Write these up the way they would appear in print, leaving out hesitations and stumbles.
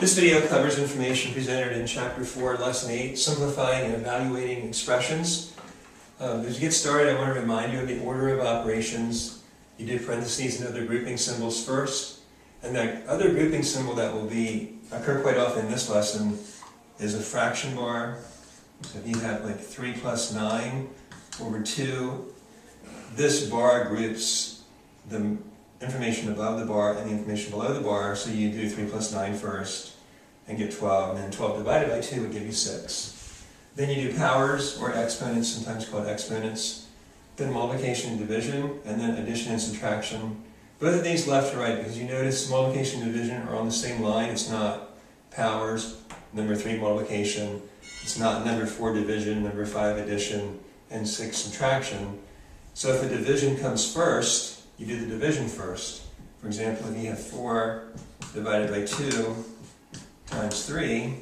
This video covers information presented in Chapter 4, Lesson 8, Simplifying and Evaluating Expressions. As you get started, I want to remind you of the order of operations. You do parentheses and other grouping symbols first, and that other grouping symbol that will occur quite often in this lesson is a fraction bar. So if you have like 3 plus 9 over 2, this bar groups the information above the bar and the information below the bar, so you do 3 plus 9 first and get 12, and then 12 divided by 2 would give you 6. Then you do powers, or exponents, sometimes called exponents, then multiplication and division, and then addition and subtraction. Both of these left to right, because you notice multiplication and division are on the same line. It's not powers, number 3 multiplication, it's not number 4 division, number 5 addition, and 6 subtraction. So if a division comes first, you do the division first. For example, if you have 4 divided by 2 times 3,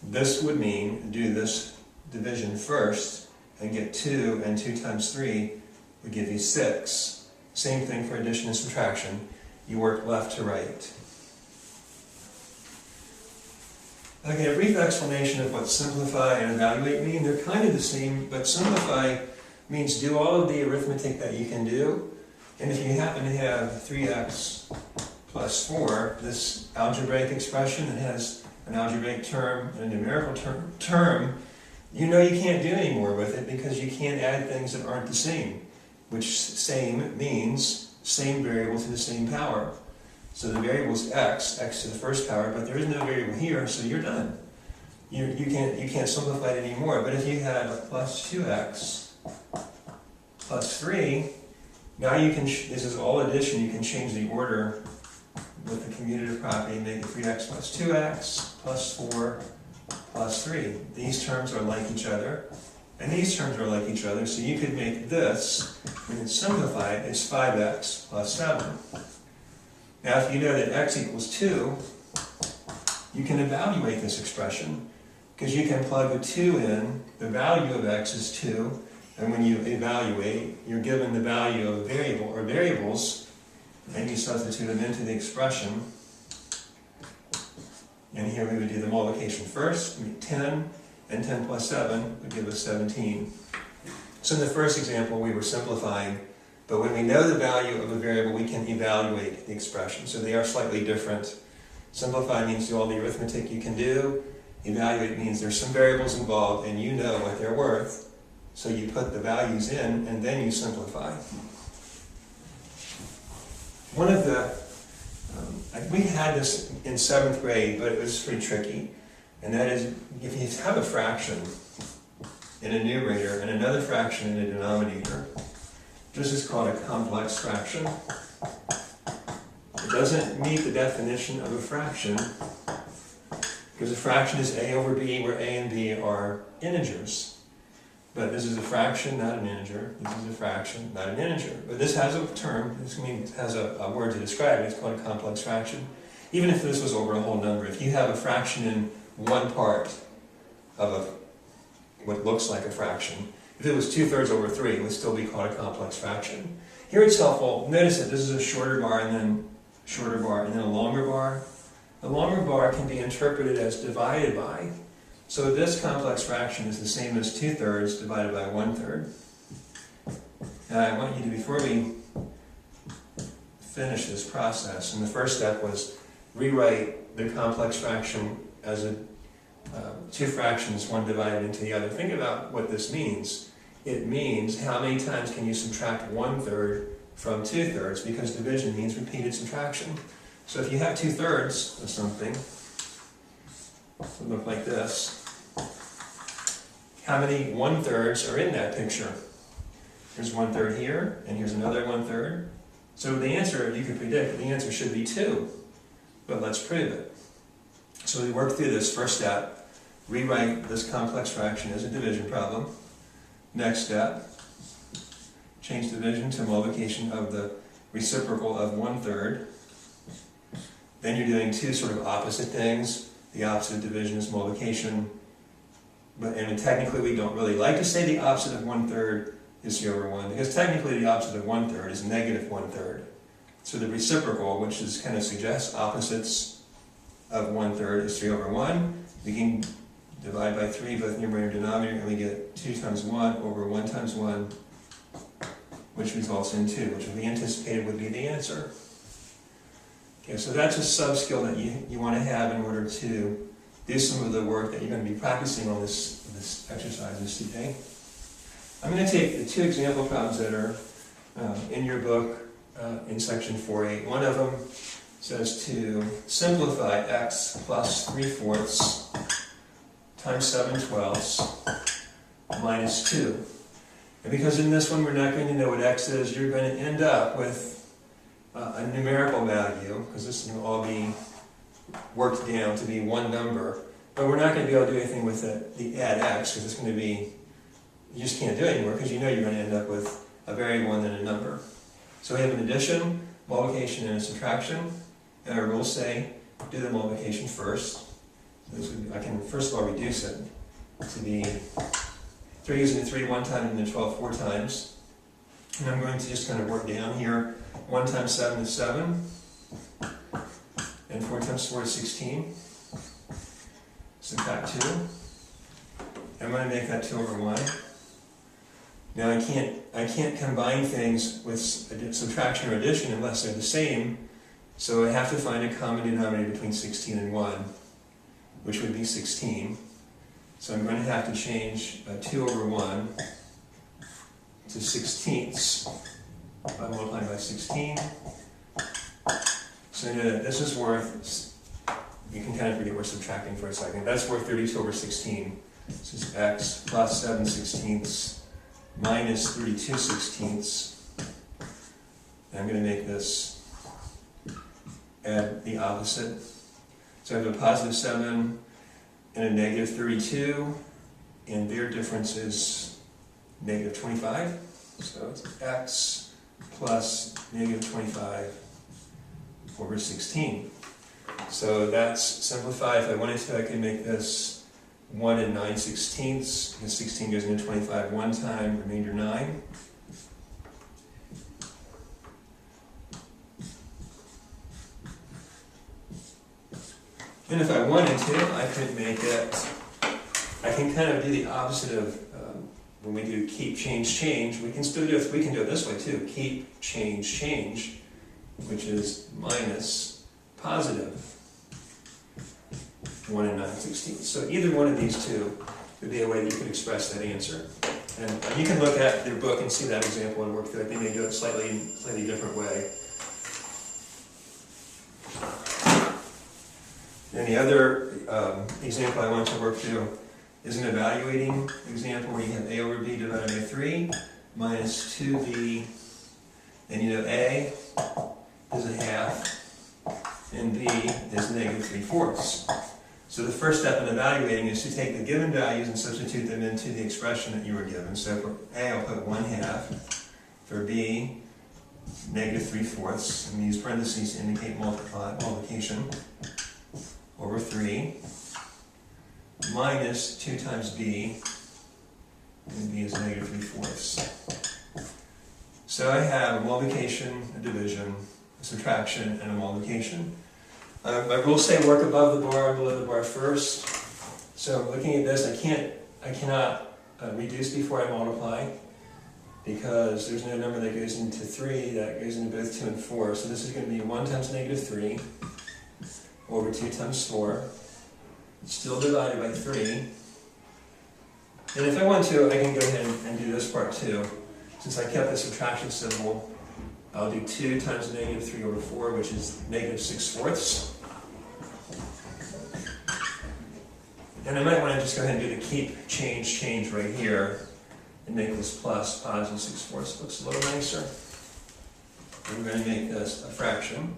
this would mean do this division first and get 2, and 2 times 3 would give you 6. Same thing for addition and subtraction. You work left to right. Okay, a brief explanation of what simplify and evaluate mean. They're kind of the same, but simplify means do all of the arithmetic that you can do. And if you happen to have 3x plus 4, this algebraic expression that has an algebraic term and a numerical term, you know you can't do any more with it because you can't add things that aren't the same, which same means same variable to the same power. So the variable is x to the first power, but there is no variable here, so you're done. You can't simplify it anymore. But if you had a plus 2x plus 3, now you can, this is all addition, you can change the order with the commutative property and make it 3x plus 2x plus 4 plus 3. These terms are like each other, and these terms are like each other, so you could make this, when it's simplified, it's 5x plus 7. Now if you know that x equals 2, you can evaluate this expression, because you can plug the 2 in, the value of x is 2, and when you evaluate, you're given the value of a variable or variables, and you substitute them into the expression. And here we would do the multiplication first. We get 10, and 10 plus 7 would give us 17. So in the first example, we were simplifying, but when we know the value of a variable, we can evaluate the expression. So they are slightly different. Simplify means do all the arithmetic you can do. Evaluate means there's some variables involved, and you know what they're worth. So you put the values in, and then you simplify. One of the, we had this in 7th grade, but it was pretty tricky. And that is, if you have a fraction in a numerator and another fraction in a denominator, this is called a complex fraction. It doesn't meet the definition of a fraction, because a fraction is a over b, where a and b are integers. But this is a fraction, not an integer. This is a fraction, not an integer. But this has a term, this means it has a word to describe it. It's called a complex fraction. Even if this was over a whole number, if you have a fraction in one part of what looks like a fraction, if it was 2/3 over 3, it would still be called a complex fraction. Here it's helpful. Notice that this is a shorter bar, and then shorter bar, and then a longer bar. The longer bar can be interpreted as divided by. So this complex fraction is the same as 2/3 divided by 1/3. Now I want you to, before we finish this process, and the first step was rewrite the complex fraction as two fractions, one divided into the other. Think about what this means. It means how many times can you subtract 1/3 from 2/3, because division means repeated subtraction. So if you have 2/3 of something, it would look like this. How many 1/3s are in that picture? Here's 1/3 here, and here's another 1/3. So the answer, you could predict, the answer should be 2. But let's prove it. So we work through this first step, rewrite this complex fraction as a division problem. Next step, change division to multiplication of the reciprocal of 1/3. Then you're doing two sort of opposite things. The opposite of division is multiplication. And technically we don't really like to say the opposite of 1/3 is 0 over 1, because technically the opposite of 1/3 is negative 1/3. So the reciprocal, which is kind of suggests opposites, of 1/3 is 3 over 1. We can divide by 3 both numerator and denominator, and we get 2 times 1 over 1 times 1, which results in 2, which we anticipated would be the answer. Okay, so that's a sub-skill that you want to have in order to do some of the work that you're going to be practicing on this exercises today. I'm going to take the 2 example problems that are in your book in section 4.8. One of them says to simplify x plus 3/4 times 7/12 minus 2. And because in this one we're not going to know what x is, you're going to end up with a numerical value, because this will all be worked down to be one number. But we're not going to be able to do anything with the add x, because it's going to be, you just can't do it anymore, because you know you're going to end up with a variable and then a number. So we have an addition, multiplication, and a subtraction. And our rules say do the multiplication first. I can first of all reduce it to be 3 using the 3 one time and the 12 4 times. And I'm going to just kind of work down here. 1 times 7 is 7. And 4 times 4 is 16. Subtract 2. I'm going to make that 2 over 1. Now I can't combine things with subtraction or addition unless they're the same. So I have to find a common denominator between 16 and 1, which would be 16. So I'm going to have to change 2 over 1 to 16ths by multiplying by 16. So this is worth, you can kind of forget we're subtracting for a second, that's worth 32 over 16. This is x plus 7/16 minus 32/16. And I'm going to make this add the opposite. So I have a positive 7 and a negative 32, and their difference is negative 25. So it's x plus negative 25 over 16. So that's simplified. If I wanted to, I could make this 1 and 9/16. The 16 goes into 25 one time, remainder 9. And if I wanted to, I could make it, I can kind of do the opposite of when we do keep, change, change. We can still do it, we can do it this way too. Keep, change, change, which is minus positive 1 and 9/16. So either one of these two would be a way that you could express that answer. And you can look at their book and see that example and work through it. They may do it slightly different way. And the other example I want to work through is an evaluating example where you have a over b divided by 3 minus 2b, and you know a is a half and b is negative 3/4. So the first step in evaluating is to take the given values and substitute them into the expression that you were given. So for a, I'll put 1/2. For b, negative 3/4. And use parentheses to indicate multiplication. Over 3 minus 2 times b, and b is negative 3/4. So I have a multiplication, a division, a subtraction, and a multiplication. My rules say work above the bar and below the bar first. So looking at this, I cannot reduce before I multiply, because there's no number that goes into 3 that goes into both 2 and 4. So this is going to be 1 times negative 3 over 2 times 4, still divided by 3. And if I want to, I can go ahead and do this part too. Since I kept the subtraction symbol, I'll do 2 times negative 3 over 4, which is negative 6/4. And I might want to just go ahead and do the keep, change, change right here, and make this plus positive 6/4. Looks a little nicer. I'm going to make this a fraction.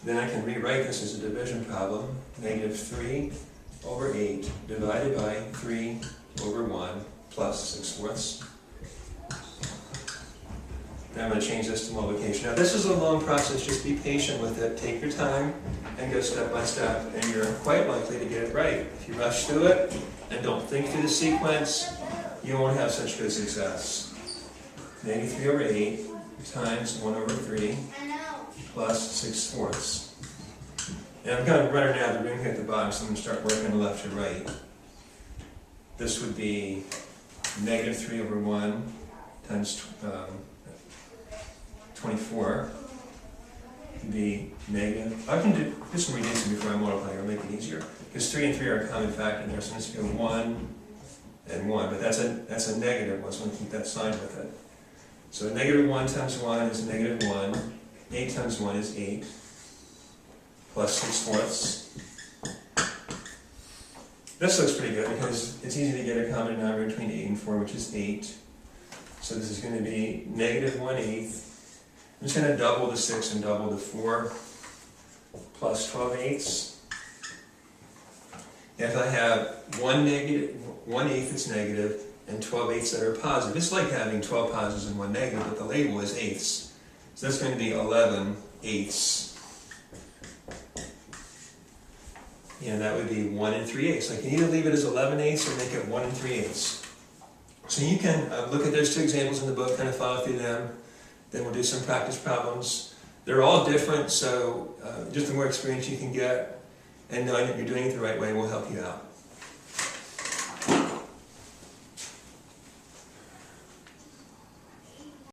Then I can rewrite this as a division problem. Negative 3 over 8 divided by 3 over 1 plus 6/4. And I'm going to change this to multiplication. Now this is a long process, just be patient with it. Take your time and go step by step, and you're quite likely to get it right. If you rush through it and don't think through the sequence, you won't have such good success. Negative 3 over 8 times 1 over 3 plus 6/4. And I'm kind of running out of the room here at the bottom, so I'm going to start working on the left to right. This would be negative 3 over 1 times 24. Would be negative. I can do some reducing before I multiply, or make it easier. Because 3 and 3 are a common factor there, so let's go 1 and 1. But that's a negative one, so I'm going to keep that sign with it. So negative 1 times 1 is negative 1. 8 times 1 is 8. Plus 6/4. This looks pretty good because it's easy to get a common denominator between 8 and 4, which is 8. So this is going to be negative 1/8. I'm just going to double the 6 and double the 4, plus 12/8. If I have 1/8 that's negative and 12/8 that are positive, it's like having 12 positives and 1 negative, but the label is eighths. So that's going to be 11/8. And that would be 1 3/8. I can either leave it as 11/8 or make it 1 3/8. So you can look at those two examples in the book, kind of follow through them. Then we'll do some practice problems. They're all different, so just the more experience you can get and knowing that you're doing it the right way will help you out.